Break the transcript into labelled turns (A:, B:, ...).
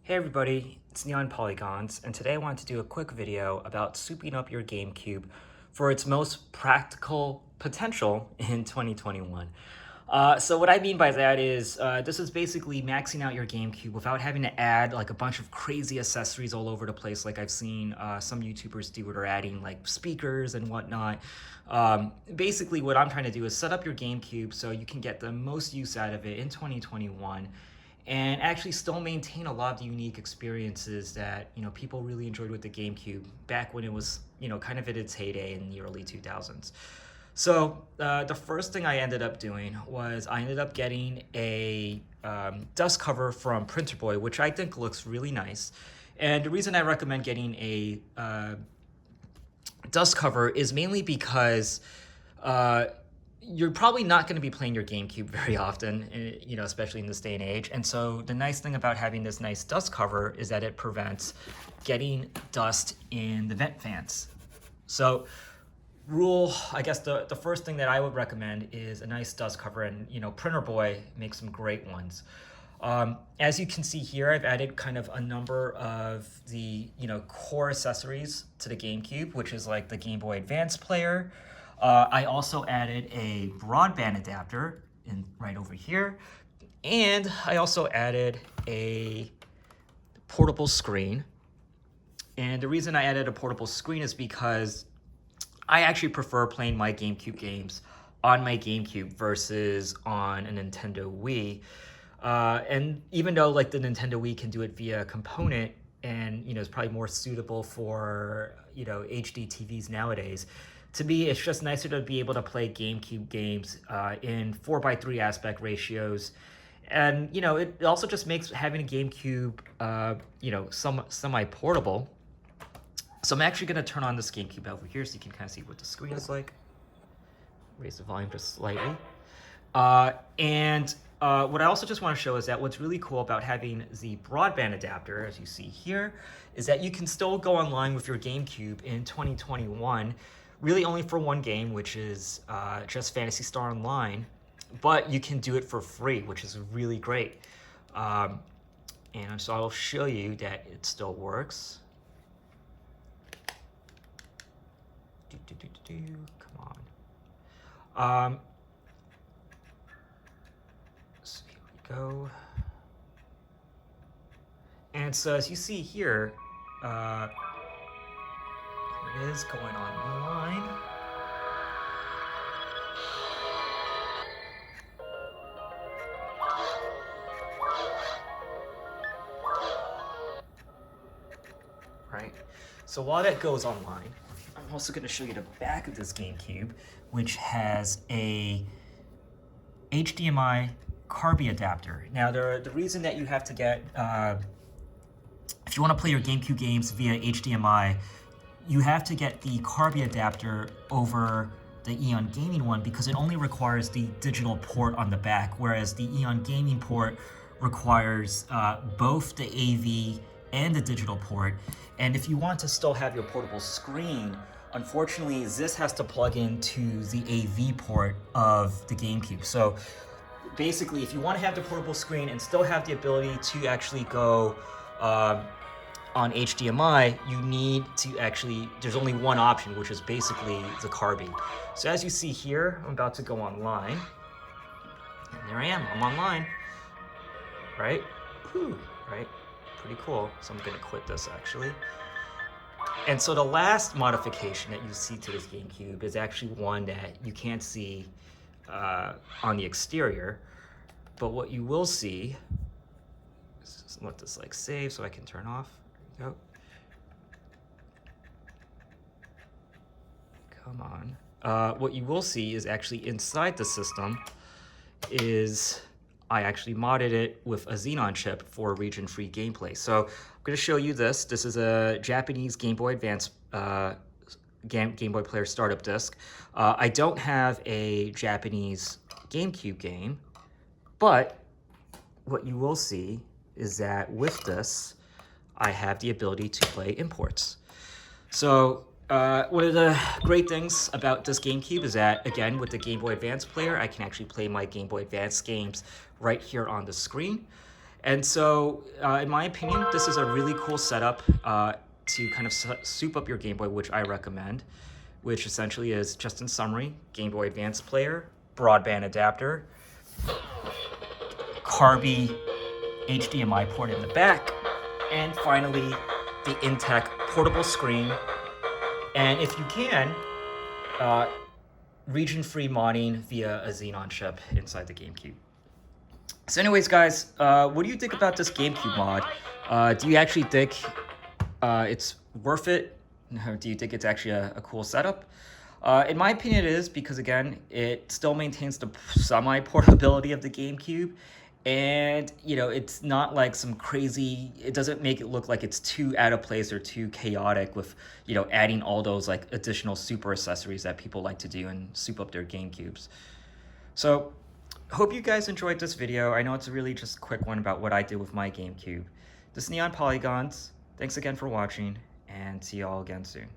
A: Hey everybody, it's Neon Polygons, and today I wanted to do a quick video about souping up your GameCube for its most practical potential in 2021. So what I mean by that is this is basically maxing out your GameCube without having to add like a bunch of crazy accessories all over the place like I've seen some YouTubers do, or adding like speakers and whatnot. Basically what I'm trying to do is set up your GameCube so you can get the most use out of it in 2021 and actually still maintain a lot of the unique experiences that people really enjoyed with the GameCube back when it was kind of at its heyday in the early 2000s. So the first thing I ended up doing was I ended up getting a dust cover from Printerboy, which I think looks really nice. And the reason I recommend getting a dust cover is mainly because you're probably not going to be playing your GameCube very often, especially in this day and age. And so the nice thing about having this nice dust cover is that it prevents getting dust in the vent fans. So I guess the first thing that I would recommend is a nice dust cover, and Printerboy makes some great ones. As you can see here, I've added kind of a number of the core accessories to the GameCube, which is like the Game Boy Advance player. I also added a broadband adapter right over here, and I also added a portable screen. And the reason I added a portable screen is because I actually prefer playing my GameCube games on my GameCube versus on a Nintendo Wii. And even though like the Nintendo Wii can do it via a component and is probably more suitable for HD TVs nowadays, to me, it's just nicer to be able to play GameCube games in 4:3 aspect ratios. And, it also just makes having a GameCube, semi-portable. So I'm actually going to turn on this GameCube over here so you can kind of see what the screen is like. Raise the volume just slightly. What I also just want to show is that what's really cool about having the broadband adapter, as you see here, is that you can still go online with your GameCube in 2021, really only for one game, which is just Phantasy Star Online, but you can do it for free, which is really great. And so I'll show you that it still works. Come on. So here we go. And so as you see here, it is going online. Right. So while that goes online, I'm also going to show you the back of this GameCube, which has a HDMI Carby adapter. Now, the reason that you have to get, if you want to play your GameCube games via HDMI, you have to get the Carby adapter over the Eon Gaming one because it only requires the digital port on the back, whereas the Eon Gaming port requires both the AV and the digital port. And if you want to still have your portable screen, unfortunately, this has to plug into the AV port of the GameCube. So basically, if you want to have the portable screen and still have the ability to actually go on HDMI, you need to actually, there's only one option, which is basically the Carby. So as you see here, I'm about to go online. And there I am, I'm online. Right? Whew, right? Pretty cool. So I'm gonna quit this actually. And so the last modification that you see to this GameCube is actually one that you can't see on the exterior, but what you will see, just let this like save so I can turn off. There we go. Come on. What you will see is actually inside the system is I actually modded it with a Xenon chip for region-free gameplay. So I'm going to show you this. This is a Japanese Game Boy Advance Game Boy Player startup disc. I don't have a Japanese GameCube game, but what you will see is that with this, I have the ability to play imports. So one of the great things about this GameCube is that, again, with the Game Boy Advance player, I can actually play my Game Boy Advance games right here on the screen. And so, in my opinion, this is a really cool setup to kind of soup up your Game Boy, which I recommend, which essentially is, just in summary, Game Boy Advance player, broadband adapter, Carby HDMI port in the back, and finally, the Intec portable screen. And if you can, region-free modding via a Xenon chip inside the Gamecube. So anyways, guys, what do you think about this Gamecube mod? Do you actually think it's worth it? Do you think it's actually a cool setup? In my opinion, it is, because again, it still maintains the semi-portability of the Gamecube, and you know, it's not like some crazy, it doesn't make it look like it's too out of place or too chaotic with, you know, adding all those like additional super accessories that people like to do and soup up their Gamecubes. So hope you guys enjoyed this video. I know it's a really just quick one about what I did with my Gamecube. This is Neon Polygons. Thanks again for watching, and see y'all again soon.